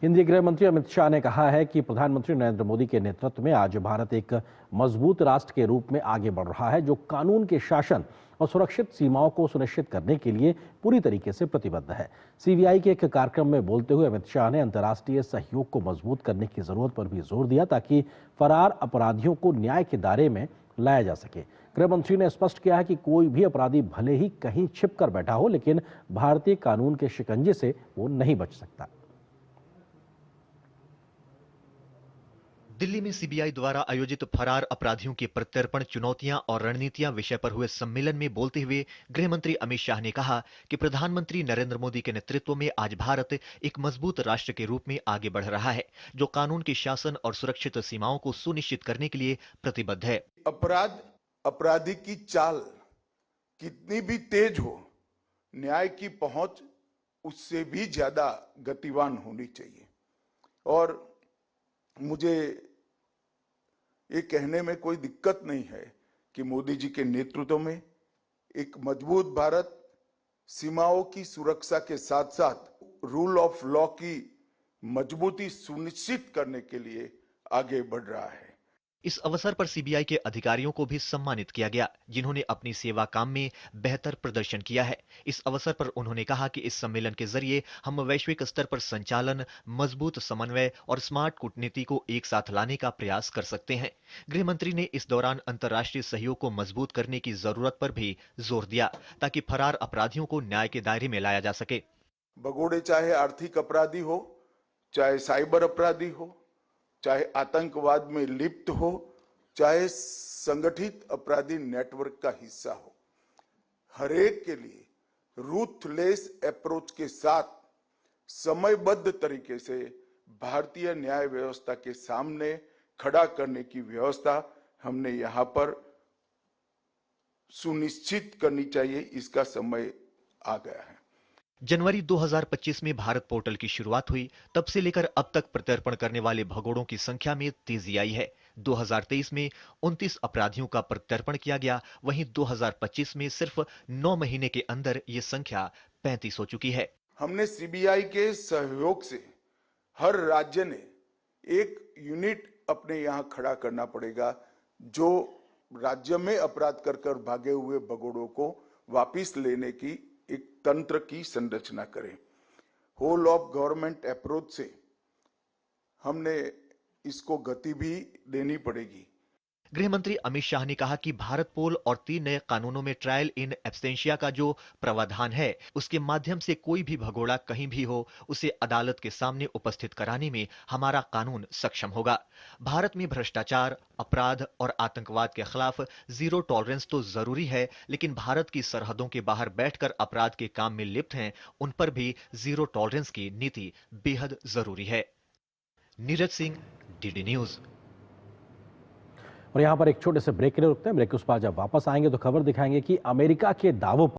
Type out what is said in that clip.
केंद्रीय गृह मंत्री अमित शाह ने कहा है कि प्रधानमंत्री नरेंद्र मोदी के नेतृत्व में आज भारत एक मजबूत राष्ट्र के रूप में आगे बढ़ रहा है, जो कानून के शासन और सुरक्षित सीमाओं को सुनिश्चित करने के लिए पूरी तरीके से प्रतिबद्ध है। सीबीआई के एक कार्यक्रम में बोलते हुए अमित शाह ने अंतर्राष्ट्रीय सहयोग को मजबूत करने की जरूरत पर भी जोर दिया, ताकि फरार अपराधियों को न्याय के दायरे में लाया जा सके। गृह मंत्री ने स्पष्ट किया है कि कोई भी अपराधी भले ही कहीं छिप कर बैठा हो, लेकिन भारतीय कानून के शिकंजे से वो नहीं बच सकता। दिल्ली में सीबीआई द्वारा आयोजित फरार अपराधियों के प्रत्यर्पण, चुनौतियां और रणनीतियां विषय पर हुए सम्मेलन में बोलते हुए गृह मंत्री अमित शाह ने कहा कि प्रधानमंत्री नरेंद्र मोदी के नेतृत्व में आज भारत एक मजबूत राष्ट्र के रूप में आगे बढ़ रहा है, जो कानून के शासन और सुरक्षित सीमाओं को सुनिश्चित करने के लिए प्रतिबद्ध है। अपराधी की चाल कितनी भी तेज हो, न्याय की पहुंच उससे भी ज्यादा गतिवान होनी चाहिए। और मुझे ये कहने में कोई दिक्कत नहीं है कि मोदी जी के नेतृत्व में एक मजबूत भारत सीमाओं की सुरक्षा के साथ साथ रूल ऑफ लॉ की मजबूती सुनिश्चित करने के लिए आगे बढ़ रहा है। इस अवसर पर सीबीआई के अधिकारियों को भी सम्मानित किया गया, जिन्होंने अपनी सेवा काम में बेहतर प्रदर्शन किया है। इस अवसर पर उन्होंने कहा कि इस सम्मेलन के जरिए हम वैश्विक स्तर पर संचालन, मजबूत समन्वय और स्मार्ट कूटनीति को एक साथ लाने का प्रयास कर सकते हैं। गृह मंत्री ने इस दौरान अंतर्राष्ट्रीय सहयोग को मजबूत करने की जरूरत पर भी जोर दिया, ताकि फरार अपराधियों को न्याय के दायरे में लाया जा सके। भगोड़े चाहे आर्थिक अपराधी हो, चाहे साइबर अपराधी हो, चाहे आतंकवाद में लिप्त हो, चाहे संगठित अपराधी नेटवर्क का हिस्सा हो, हर एक के लिए रूथलेस अप्रोच के साथ समयबद्ध तरीके से भारतीय न्याय व्यवस्था के सामने खड़ा करने की व्यवस्था हमने यहाँ पर सुनिश्चित करनी चाहिए। इसका समय आ गया है। जनवरी 2025 में भारत पोर्टल की शुरुआत हुई, तब से लेकर अब तक प्रत्यर्पण करने वाले भगोड़ों की संख्या में तेजी आई है। 2023 में 29 अपराधियों का प्रत्यर्पण किया गया, वहीं 2025 में सिर्फ 9 महीने के अंदर ये संख्या 35 हो चुकी है। हमने सीबीआई के सहयोग से हर राज्य ने एक यूनिट अपने यहाँ खड़ा करना पड़ेगा, जो राज्य में अपराध कर भागे हुए भगोड़ों को वापिस लेने की एक तंत्र की संरचना करें। होल ऑफ गवर्नमेंट अप्रोच से हमने इसको गति भी देनी पड़ेगी। गृह मंत्री अमित शाह ने कहा कि भारत पोल और 3 नए कानूनों में ट्रायल इन एब्स्टेंशिया का जो प्रावधान है, उसके माध्यम से कोई भी भगोड़ा कहीं भी हो, उसे अदालत के सामने उपस्थित कराने में हमारा कानून सक्षम होगा। भारत में भ्रष्टाचार, अपराध और आतंकवाद के खिलाफ जीरो टॉलरेंस तो जरूरी है, लेकिन भारत की सरहदों के बाहर बैठकर अपराध के काम में लिप्त हैं, उन पर भी जीरो टॉलरेंस की नीति बेहद जरूरी है। Neeraj Singh, DD news. और यहाँ पर एक छोटे से ब्रेक के लिए रुकते हैं। ब्रेक के उस पार जब वापस आएंगे तो खबर दिखाएंगे कि अमेरिका के दावों पर